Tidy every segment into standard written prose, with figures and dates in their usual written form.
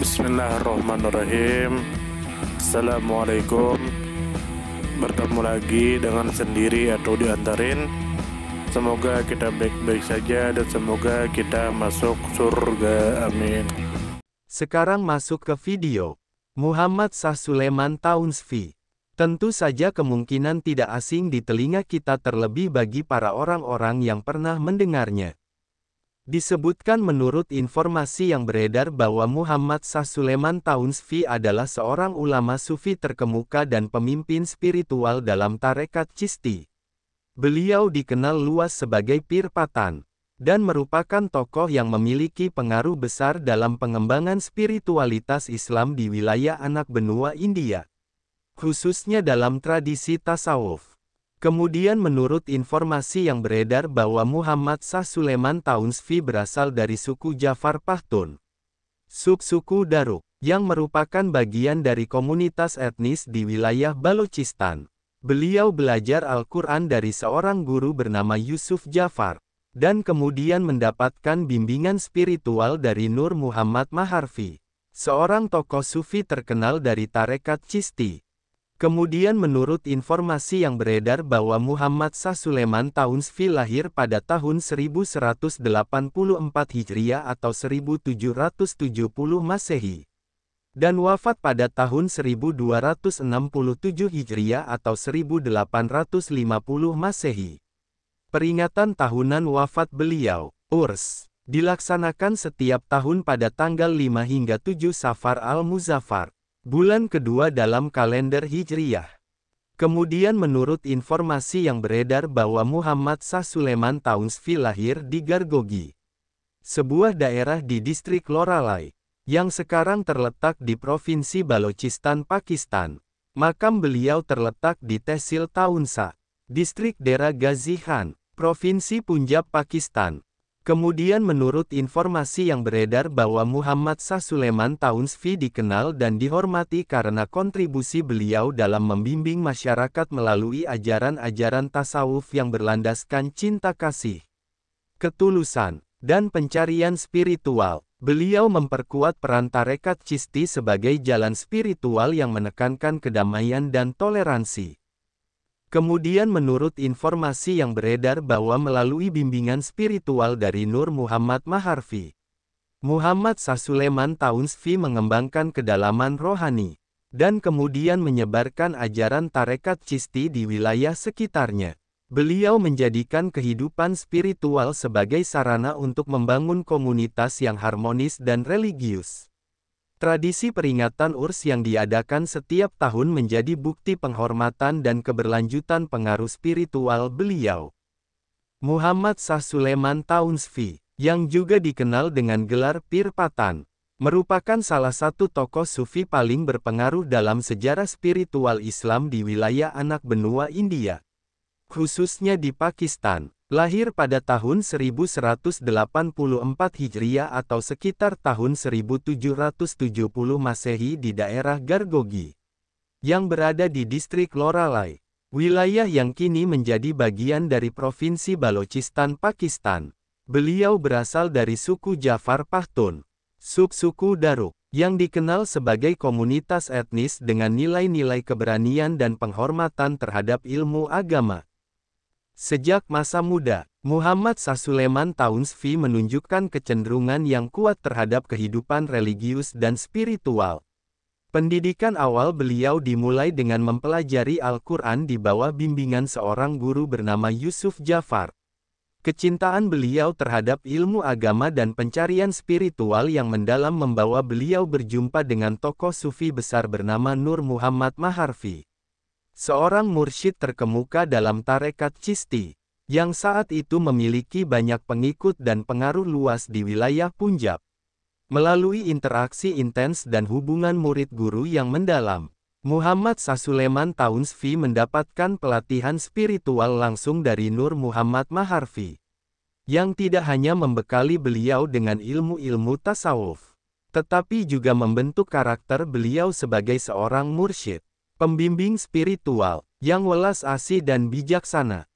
Bismillahirrahmanirrahim. Assalamualaikum. Bertemu lagi dengan sendiri atau diantarin. Semoga kita baik-baik saja dan semoga kita masuk surga. Amin. Sekarang masuk ke video. Muhammad Shah Sulaiman Taunsfi. Tentu saja kemungkinan tidak asing di telinga kita, terlebih bagi para orang-orang yang pernah mendengarnya. Disebutkan menurut informasi yang beredar bahwa Muhammad Shah Sulaiman Taunsfi adalah seorang ulama sufi terkemuka dan pemimpin spiritual dalam tarekat Chisti. Beliau dikenal luas sebagai Pir Patan, dan merupakan tokoh yang memiliki pengaruh besar dalam pengembangan spiritualitas Islam di wilayah anak benua India, khususnya dalam tradisi tasawuf. Kemudian menurut informasi yang beredar bahwa Muhammad Shah Sulaiman Taunsfi berasal dari suku Jafar Pahtun, subsuku Daruk, yang merupakan bagian dari komunitas etnis di wilayah Balochistan. Beliau belajar Al-Quran dari seorang guru bernama Yusuf Jafar, dan kemudian mendapatkan bimbingan spiritual dari Nur Muhammad Maharfi, seorang tokoh sufi terkenal dari tarekat Chisti. Kemudian menurut informasi yang beredar bahwa Muhammad Shah Sulaiman Taunsfi lahir pada tahun 1184 Hijriah atau 1770 Masehi, dan wafat pada tahun 1267 Hijriah atau 1850 Masehi. Peringatan tahunan wafat beliau, Urs, dilaksanakan setiap tahun pada tanggal 5 hingga 7 Safar al-Muzaffar, bulan kedua dalam kalender Hijriyah. Kemudian menurut informasi yang beredar bahwa Muhammad Shah Sulaiman Taunsfi lahir di Gargogi, sebuah daerah di distrik Loralai, yang sekarang terletak di Provinsi Balochistan, Pakistan. Makam beliau terletak di Tehsil Taunsa, distrik Dera Ghazi Khan, Provinsi Punjab, Pakistan. Kemudian menurut informasi yang beredar bahwa Muhammad Shah Sulaiman Taunsfi dikenal dan dihormati karena kontribusi beliau dalam membimbing masyarakat melalui ajaran-ajaran tasawuf yang berlandaskan cinta kasih, ketulusan, dan pencarian spiritual. Beliau memperkuat peran tarekat Chisti sebagai jalan spiritual yang menekankan kedamaian dan toleransi. Kemudian menurut informasi yang beredar bahwa melalui bimbingan spiritual dari Nur Muhammad Maharfi, Muhammad Shah Sulaiman Taunsfi mengembangkan kedalaman rohani, dan kemudian menyebarkan ajaran tarekat Chisti di wilayah sekitarnya. Beliau menjadikan kehidupan spiritual sebagai sarana untuk membangun komunitas yang harmonis dan religius. Tradisi peringatan Urs yang diadakan setiap tahun menjadi bukti penghormatan dan keberlanjutan pengaruh spiritual beliau. Muhammad Shah Sulaiman Taunsfi, yang juga dikenal dengan gelar Pir Patan, merupakan salah satu tokoh sufi paling berpengaruh dalam sejarah spiritual Islam di wilayah anak benua India, khususnya di Pakistan. Lahir pada tahun 1184 Hijriah atau sekitar tahun 1770 Masehi di daerah Gargogi, yang berada di distrik Loralai, wilayah yang kini menjadi bagian dari Provinsi Balochistan, Pakistan. Beliau berasal dari suku Jafar Pahtun, subsuku Daruk, yang dikenal sebagai komunitas etnis dengan nilai-nilai keberanian dan penghormatan terhadap ilmu agama. Sejak masa muda, Muhammad Shah Sulaiman Taunsfi menunjukkan kecenderungan yang kuat terhadap kehidupan religius dan spiritual. Pendidikan awal beliau dimulai dengan mempelajari Al-Quran di bawah bimbingan seorang guru bernama Yusuf Jafar. Kecintaan beliau terhadap ilmu agama dan pencarian spiritual yang mendalam membawa beliau berjumpa dengan tokoh sufi besar bernama Nur Muhammad Maharfi, seorang mursyid terkemuka dalam tarekat Chisti, yang saat itu memiliki banyak pengikut dan pengaruh luas di wilayah Punjab. Melalui interaksi intens dan hubungan murid-guru yang mendalam, Muhammad Shah Sulaiman Taunsfi mendapatkan pelatihan spiritual langsung dari Nur Muhammad Maharfi, yang tidak hanya membekali beliau dengan ilmu-ilmu tasawuf, tetapi juga membentuk karakter beliau sebagai seorang mursyid, pembimbing spiritual, yang welas asih dan bijaksana.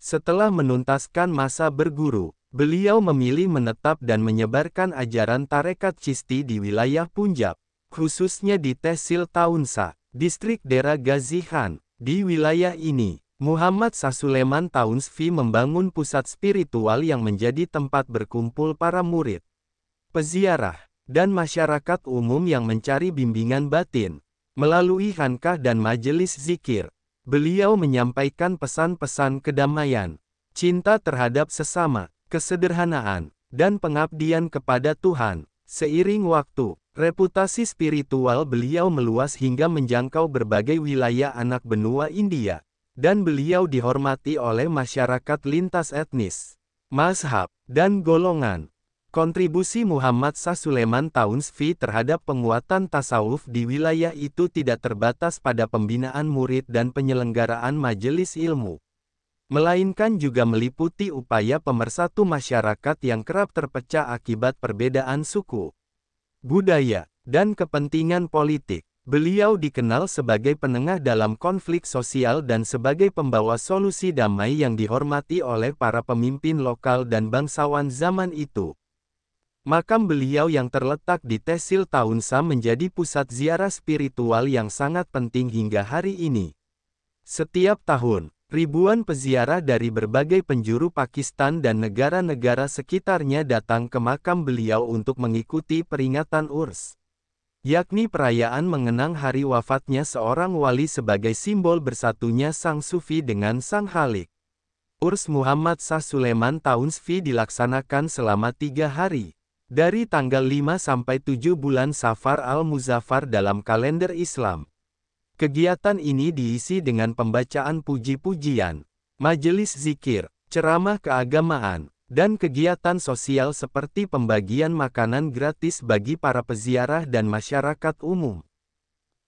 Setelah menuntaskan masa berguru, Beliau memilih menetap dan menyebarkan ajaran tarekat Chishti di wilayah Punjab, khususnya di Tehsil Taunsa, distrik Dera Ghazi Khan. Di wilayah ini, Muhammad Shah Sulaiman Taunshvi membangun pusat spiritual yang menjadi tempat berkumpul para murid, peziarah, dan masyarakat umum yang mencari bimbingan batin. Melalui khankah dan majelis zikir, beliau menyampaikan pesan-pesan kedamaian, cinta terhadap sesama, kesederhanaan, dan pengabdian kepada Tuhan. Seiring waktu, reputasi spiritual beliau meluas hingga menjangkau berbagai wilayah anak benua India, dan beliau dihormati oleh masyarakat lintas etnis, mazhab, dan golongan. Kontribusi Muhammad Shah Sulaiman Taunshvi terhadap penguatan tasawuf di wilayah itu tidak terbatas pada pembinaan murid dan penyelenggaraan majelis ilmu, melainkan juga meliputi upaya pemersatu masyarakat yang kerap terpecah akibat perbedaan suku, budaya, dan kepentingan politik. Beliau dikenal sebagai penengah dalam konflik sosial dan sebagai pembawa solusi damai yang dihormati oleh para pemimpin lokal dan bangsawan zaman itu. Makam beliau yang terletak di Tehsil Taunsa menjadi pusat ziarah spiritual yang sangat penting hingga hari ini. Setiap tahun, ribuan peziarah dari berbagai penjuru Pakistan dan negara-negara sekitarnya datang ke makam beliau untuk mengikuti peringatan Urs, yakni perayaan mengenang hari wafatnya seorang wali sebagai simbol bersatunya sang sufi dengan sang khalik. Urs Muhammad Shah Sulaiman Taunshvi dilaksanakan selama 3 hari, dari tanggal 5 sampai 7 bulan Safar al-Muzaffar dalam kalender Islam. Kegiatan ini diisi dengan pembacaan puji-pujian, majelis zikir, ceramah keagamaan, dan kegiatan sosial seperti pembagian makanan gratis bagi para peziarah dan masyarakat umum.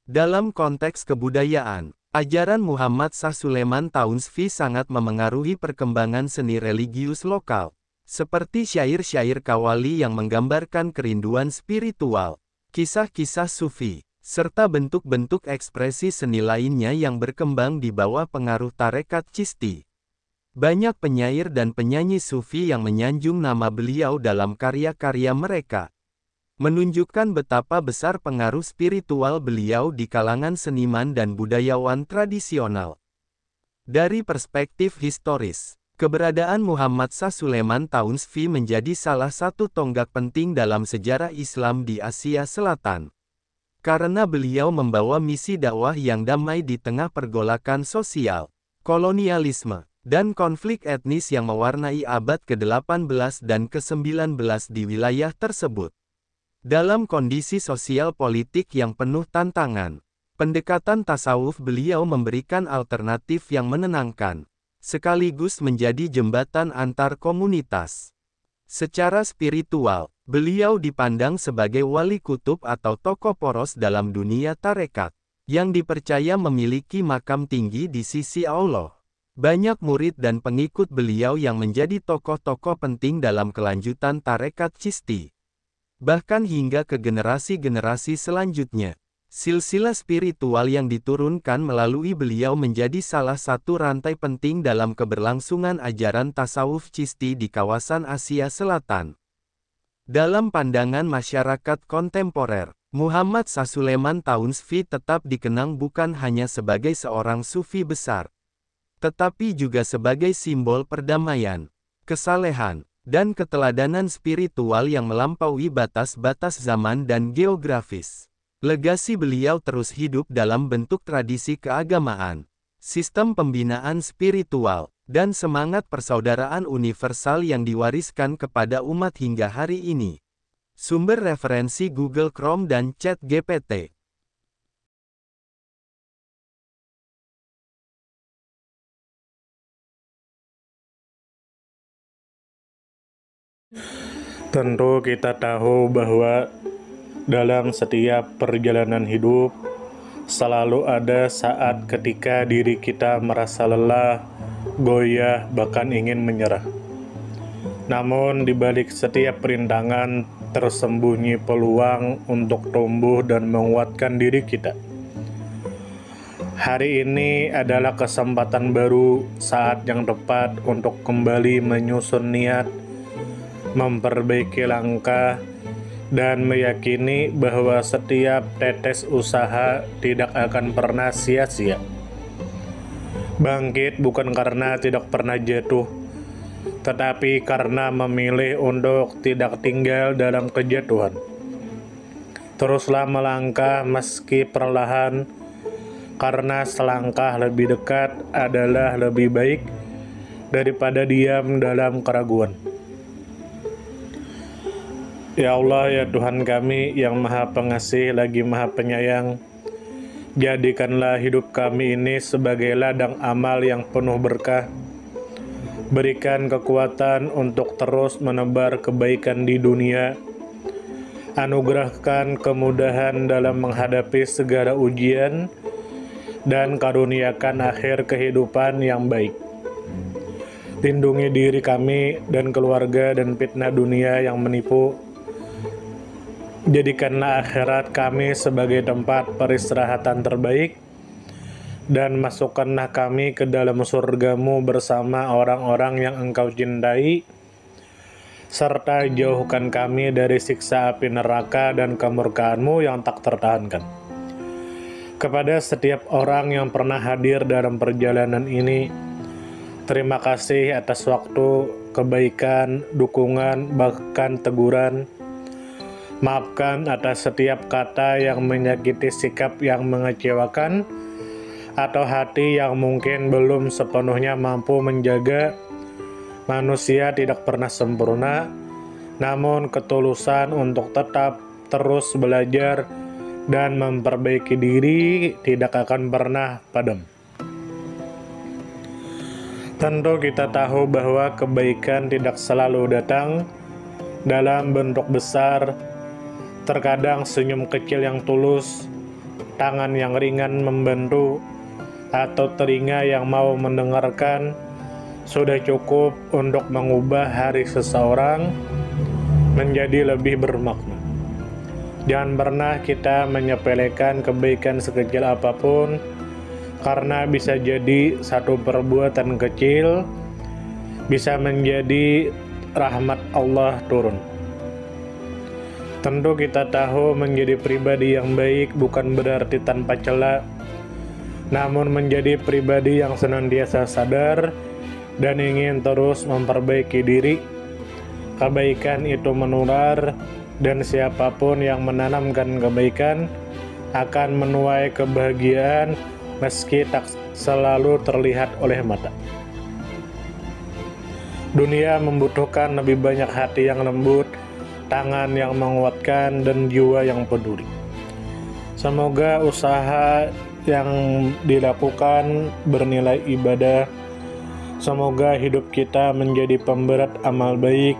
Dalam konteks kebudayaan, ajaran Muhammad Shah Sulaiman Taunshvi sangat memengaruhi perkembangan seni religius lokal, seperti syair-syair Qawwali yang menggambarkan kerinduan spiritual, kisah-kisah sufi, serta bentuk-bentuk ekspresi seni lainnya yang berkembang di bawah pengaruh tarekat Chishti. Banyak penyair dan penyanyi sufi yang menyanjung nama beliau dalam karya-karya mereka, menunjukkan betapa besar pengaruh spiritual beliau di kalangan seniman dan budayawan tradisional. Dari perspektif historis, keberadaan Muhammad Shah Sulaiman Taunshvi menjadi salah satu tonggak penting dalam sejarah Islam di Asia Selatan, karena beliau membawa misi dakwah yang damai di tengah pergolakan sosial, kolonialisme, dan konflik etnis yang mewarnai abad ke-18 dan ke-19 di wilayah tersebut. Dalam kondisi sosial politik yang penuh tantangan, pendekatan tasawuf beliau memberikan alternatif yang menenangkan, sekaligus menjadi jembatan antar komunitas. Secara spiritual, beliau dipandang sebagai wali kutub atau tokoh poros dalam dunia tarekat, yang dipercaya memiliki makam tinggi di sisi Allah. Banyak murid dan pengikut beliau yang menjadi tokoh-tokoh penting dalam kelanjutan tarekat Chishti. Bahkan hingga ke generasi-generasi selanjutnya, silsilah spiritual yang diturunkan melalui beliau menjadi salah satu rantai penting dalam keberlangsungan ajaran tasawuf Chishti di kawasan Asia Selatan. Dalam pandangan masyarakat kontemporer, Muhammad Shah Sulaiman Taunshvi tetap dikenang bukan hanya sebagai seorang sufi besar, tetapi juga sebagai simbol perdamaian, kesalehan, dan keteladanan spiritual yang melampaui batas-batas zaman dan geografis. Legasi beliau terus hidup dalam bentuk tradisi keagamaan, sistem pembinaan spiritual, dan semangat persaudaraan universal yang diwariskan kepada umat hingga hari ini. Sumber referensi Google Chrome dan ChatGPT. Tentu kita tahu bahwa dalam setiap perjalanan hidup, selalu ada saat ketika diri kita merasa lelah, goyah, bahkan ingin menyerah. Namun di balik setiap perintangan, tersembunyi peluang untuk tumbuh dan menguatkan diri kita. Hari ini adalah kesempatan baru, saat yang tepat untuk kembali menyusun niat, memperbaiki langkah, dan meyakini bahwa setiap tetes usaha tidak akan pernah sia-sia. Bangkit bukan karena tidak pernah jatuh, tetapi karena memilih untuk tidak tinggal dalam kejatuhan. Teruslah melangkah meski perlahan, karena selangkah lebih dekat adalah lebih baik daripada diam dalam keraguan. Ya Allah, ya Tuhan kami yang Maha Pengasih lagi Maha Penyayang, jadikanlah hidup kami ini sebagai ladang amal yang penuh berkah. Berikan kekuatan untuk terus menebar kebaikan di dunia. Anugerahkan kemudahan dalam menghadapi segala ujian, dan karuniakan akhir kehidupan yang baik. Lindungi diri kami dan keluarga dan fitnah dunia yang menipu. Jadikanlah akhirat kami sebagai tempat peristirahatan terbaik, dan masukkanlah kami ke dalam surga-Mu bersama orang-orang yang Engkau cintai, serta jauhkan kami dari siksa api neraka dan kemurkaan-Mu yang tak tertahankan. Kepada setiap orang yang pernah hadir dalam perjalanan ini, terima kasih atas waktu, kebaikan, dukungan, bahkan teguran. Maafkan atas setiap kata yang menyakiti, sikap yang mengecewakan, atau hati yang mungkin belum sepenuhnya mampu menjaga. Manusia tidak pernah sempurna, namun ketulusan untuk tetap terus belajar dan memperbaiki diri tidak akan pernah padam. Tentu kita tahu bahwa kebaikan tidak selalu datang dalam bentuk besar. Terkadang senyum kecil yang tulus, tangan yang ringan membantu, atau telinga yang mau mendengarkan sudah cukup untuk mengubah hari seseorang menjadi lebih bermakna. Jangan pernah kita menyepelekan kebaikan sekecil apapun, karena bisa jadi satu perbuatan kecil bisa menjadi rahmat Allah turun. Tentu kita tahu menjadi pribadi yang baik bukan berarti tanpa celah, namun menjadi pribadi yang senantiasa sadar dan ingin terus memperbaiki diri. Kebaikan itu menular, dan siapapun yang menanamkan kebaikan akan menuai kebahagiaan meski tak selalu terlihat oleh mata. Dunia membutuhkan lebih banyak hati yang lembut, tangan yang menguatkan, dan jiwa yang peduli. Semoga usaha yang dilakukan bernilai ibadah. Semoga hidup kita menjadi pemberat amal baik,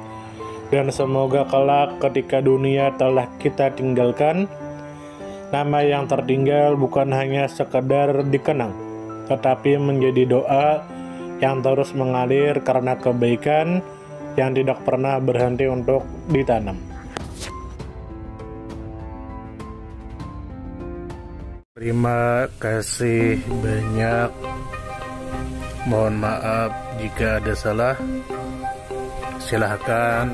dan semoga kelak ketika dunia telah kita tinggalkan, nama yang tertinggal bukan hanya sekedar dikenang, tetapi menjadi doa yang terus mengalir karena kebaikan yang tidak pernah berhenti untuk ditanam. Terima kasih banyak. Mohon maaf jika ada salah. Silahkan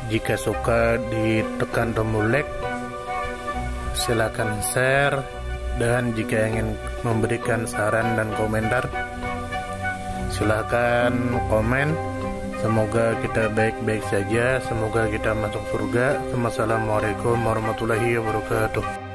jika suka ditekan tombol like. Silahkan share, dan jika ingin memberikan saran dan komentar, silahkan komen. Semoga kita baik-baik saja, semoga kita masuk surga. Wassalamualaikum warahmatullahi wabarakatuh.